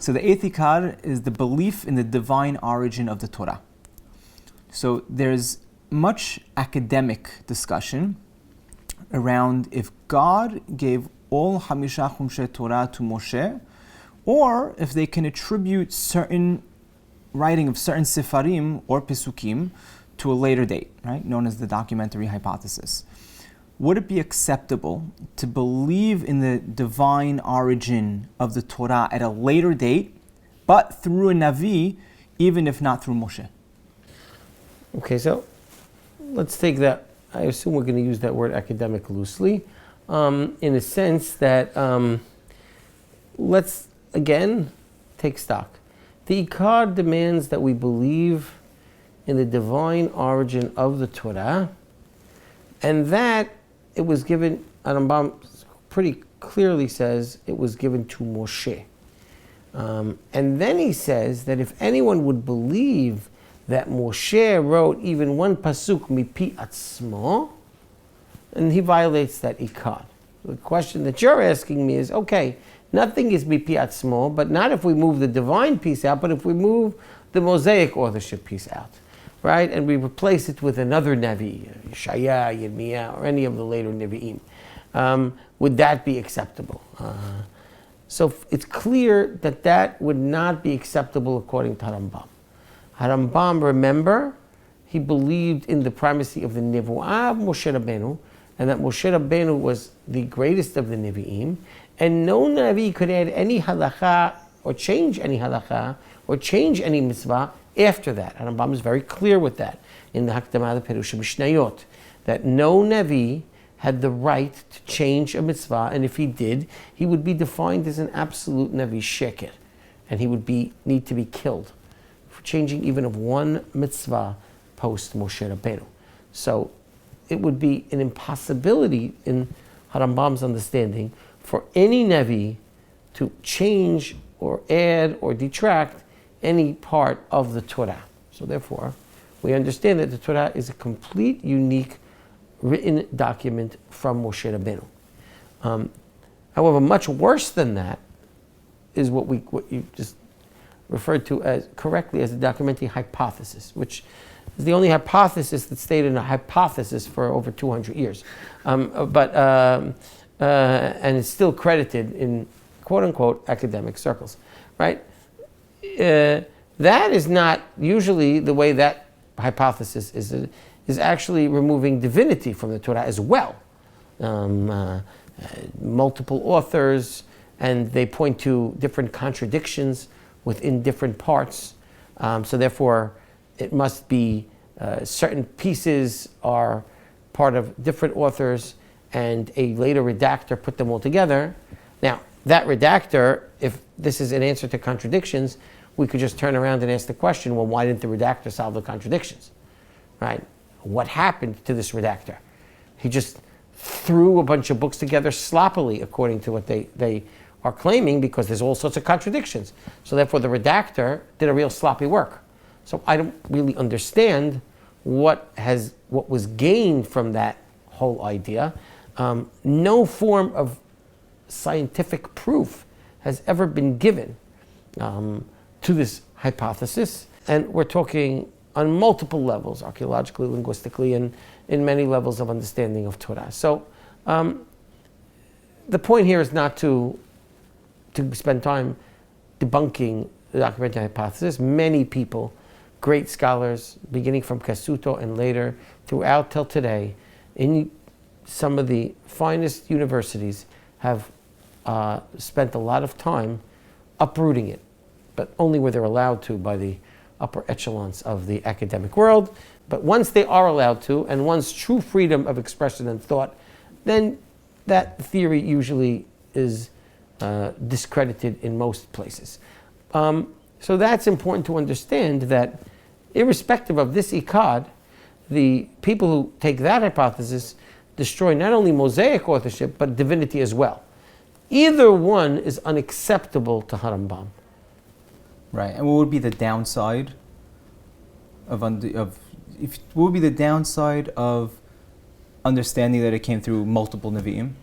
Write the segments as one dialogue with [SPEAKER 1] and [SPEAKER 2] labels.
[SPEAKER 1] So the eighth ikar is the belief in the divine origin of the Torah. So there's much academic discussion around if God gave all Hamisha Chumshei Torah to Moshe, or if they can attribute certain writing of certain Sefarim or Pesukim to a later date, right? Known as the documentary hypothesis. Would it be acceptable to believe in the divine origin of the Torah at a later date, but through a Navi, even if not through Moshe?
[SPEAKER 2] Okay, so let's take that. I assume we're going to use that word academic loosely, in a sense that let's again take stock. The Ikar demands that we believe in the divine origin of the Torah, and that it was given, HaRambam pretty clearly says it was given to Moshe. And then he says that if anyone would believe that Moshe wrote even one pasuk mipi atzmo, and he violates that ikar. The question that you're asking me is, okay, nothing is mipi atzmo, but not if we move the divine piece out, but if we move the Mosaic authorship piece out, right? And we replace it with another Navi, Yeshaya, Yirmiyah, or any of the later Nevi'im. Would that be acceptable? So it's clear that that would not be acceptable according to HaRambam. HaRambam, remember, he believed in the primacy of the Nevuah of Moshe Rabbeinu, and that Moshe Rabbeinu was the greatest of the Nevi'im, and no Navi could add any halakha, or change any halakha, or change any mitzvah after that. HaRambam is very clear with that in the Hakdamah Perush Mishnayot, that no Navi had the right to change a mitzvah, and if he did, he would be defined as an absolute Navi Sheker, and he would need to be killed for changing even of one mitzvah post Moshe Rabbeinu. So it would be an impossibility in HaRambam's understanding for any Navi to change or add or detract any part of the Torah. So therefore, we understand that the Torah is a complete, unique, written document from Moshe Rabbeinu. However, much worse than that is what you just referred to as correctly as the documentary hypothesis, which is the only hypothesis that stayed in a hypothesis for over 200 years. And it's still credited in quote-unquote academic circles, right? That is not usually the way that hypothesis is actually removing divinity from the Torah as well. Multiple authors, and they point to different contradictions within different parts. So therefore, it must be certain pieces are part of different authors, and a later redactor put them all together. Now, that redactor, if this is an answer to contradictions, we could just turn around and ask the question, well, why didn't the redactor solve the contradictions? Right? What happened to this redactor? He just threw a bunch of books together sloppily, according to what they are claiming, because there's all sorts of contradictions. So therefore, the redactor did a real sloppy work. So I don't really understand what was gained from that whole idea. No form of scientific proof has ever been given to this hypothesis, and we're talking on multiple levels, archaeologically, linguistically, and in many levels of understanding of Torah. So the point here is not to spend time debunking the documentary hypothesis. Many people, great scholars, beginning from Casuto and later, throughout till today, in some of the finest universities, have spent a lot of time uprooting it, but only where they're allowed to by the upper echelons of the academic world. But once they are allowed to, and once true freedom of expression and thought, then that theory usually is discredited in most places. So that's important to understand, that irrespective of this ikad, the people who take that hypothesis destroy not only Mosaic authorship, but divinity as well. Either one is unacceptable to HaRambam.
[SPEAKER 1] Right, and what would be the downside what would be the downside of understanding that it came through multiple Nevi'im?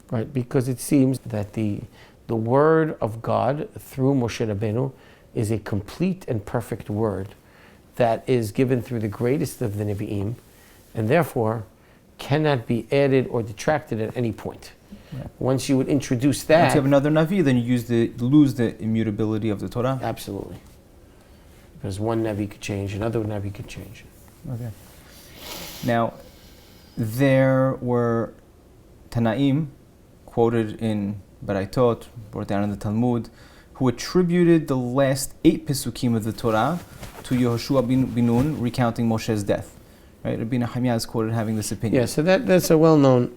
[SPEAKER 2] Right, because it seems that the the word of God through Moshe Rabbeinu is a complete and perfect word that is given through the greatest of the Nevi'im, and therefore cannot be added or detracted at any point. Yeah. Once you would introduce that...
[SPEAKER 1] Once you have another Navi, then you lose the immutability of the Torah?
[SPEAKER 2] Absolutely. Because one Navi could change, another Navi could change.
[SPEAKER 1] Okay. Now, there were Tanaim, quoted in Baraitot, brought down in the Talmud, who attributed the last 8 Pesukim of the Torah to Yehoshua bin Nun, recounting Moshe's death. Right? Rabbi Nehemiah is quoted having this opinion.
[SPEAKER 2] Yeah, so that's a well-known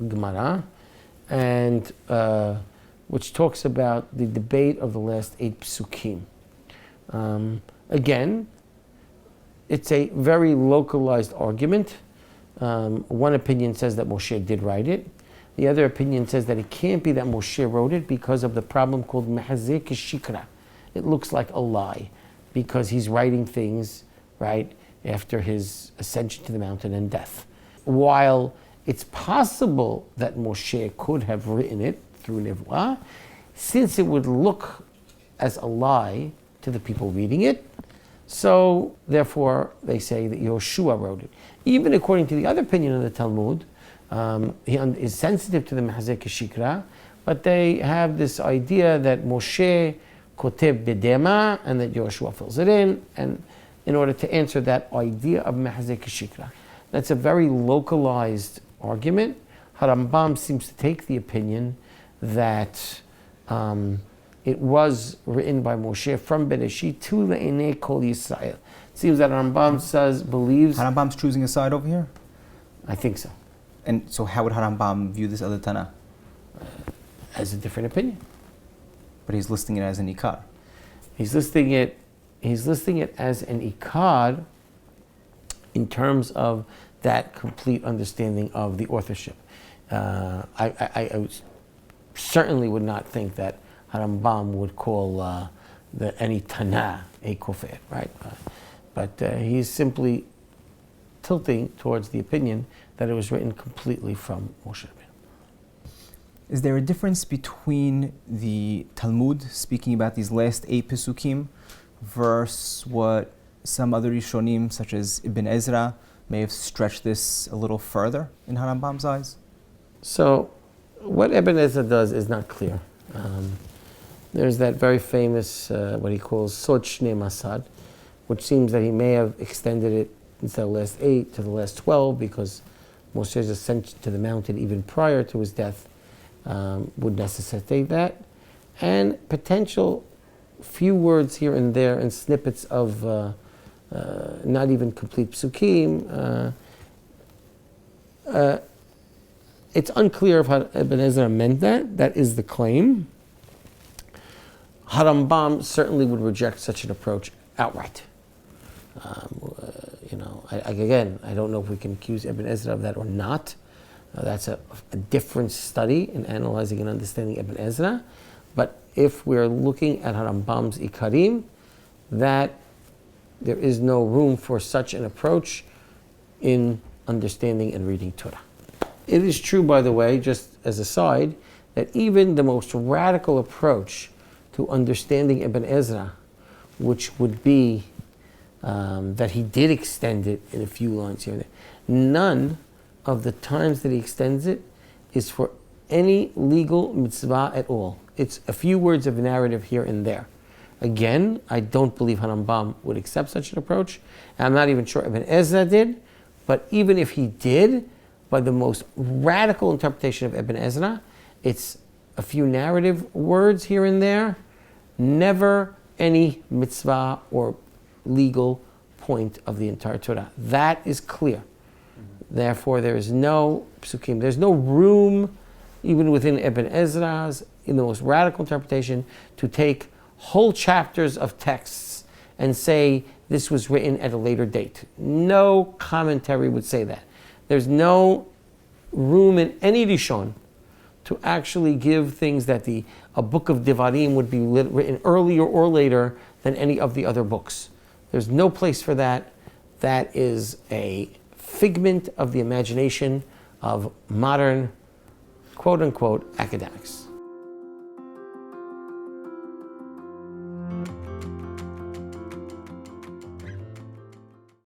[SPEAKER 2] Gemara, and which talks about the debate of the last 8 Pesukim. Again, it's a very localized argument. One opinion says that Moshe did write it. The other opinion says that it can't be that Moshe wrote it because of the problem called Mehazeh Keshikra. It looks like a lie because he's writing things, right, after his ascension to the mountain and death. While it's possible that Moshe could have written it through Nevuah, since it would look as a lie to the people reading it, so therefore they say that Yehoshua wrote it. Even according to the other opinion of the Talmud, he is sensitive to the Mehazeh Keshikra, but they have this idea that Moshe koteb bedema and that Yehoshua fills it in order to answer that idea of Mehazeh Keshikra. That's a very localized argument. HaRambam seems to take the opinion that it was written by Moshe from Bereshit to Le'enei Kol Yisrael. It seems that HaRambam believes...
[SPEAKER 1] HaRambam's choosing a side over here?
[SPEAKER 2] I think so.
[SPEAKER 1] And so how would HaRambam view this other Tana?
[SPEAKER 2] As a different opinion.
[SPEAKER 1] But he's listing it as an Ikar.
[SPEAKER 2] He's listing it as an Ikar in terms of that complete understanding of the authorship. I certainly would not think that HaRambam would call any Tana a Kofir, right? But he's simply tilting towards the opinion that it was written completely from Moshe Rabbeinu.
[SPEAKER 1] Is there a difference between the Talmud speaking about these last 8 Pesukim versus what some other Rishonim, such as Ibn Ezra, may have stretched this a little further in HaRambam's eyes?
[SPEAKER 2] So, what Ibn Ezra does is not clear. There's that very famous, what he calls Sod Shnei Masad, which seems that he may have extended it instead of the last 8 to the last 12 because Moshe's ascension to the mountain even prior to his death would necessitate that. And potential few words here and there and snippets of not even complete psukim. It's unclear if Ibn Ezra meant that. That is the claim. HaRambam certainly would reject such an approach outright. I don't know if we can accuse Ibn Ezra of that or not. That's a different study in analyzing and understanding Ibn Ezra. But if we're looking at HaRambam's Ikarim, that there is no room for such an approach in understanding and reading Torah. It is true, by the way, just as a side, that even the most radical approach to understanding Ibn Ezra, which would be that he did extend it in a few lines here and there, none of the times that he extends it is for any legal mitzvah at all. It's a few words of narrative here and there. Again, I don't believe HaRambam would accept such an approach, and I'm not even sure Ibn Ezra did, but even if he did, by the most radical interpretation of Ibn Ezra, it's a few narrative words here and there, never any mitzvah or legal point of the entire Torah. That is clear. Therefore, there is no psukim, there's no room, even within Ibn Ezra's, in the most radical interpretation, to take whole chapters of texts and say this was written at a later date. No commentary would say that. There's no room in any Rishon to actually give things that a book of Devarim would be written earlier or later than any of the other books. There's no place for that. That is a figment of the imagination of modern, quote-unquote, academics.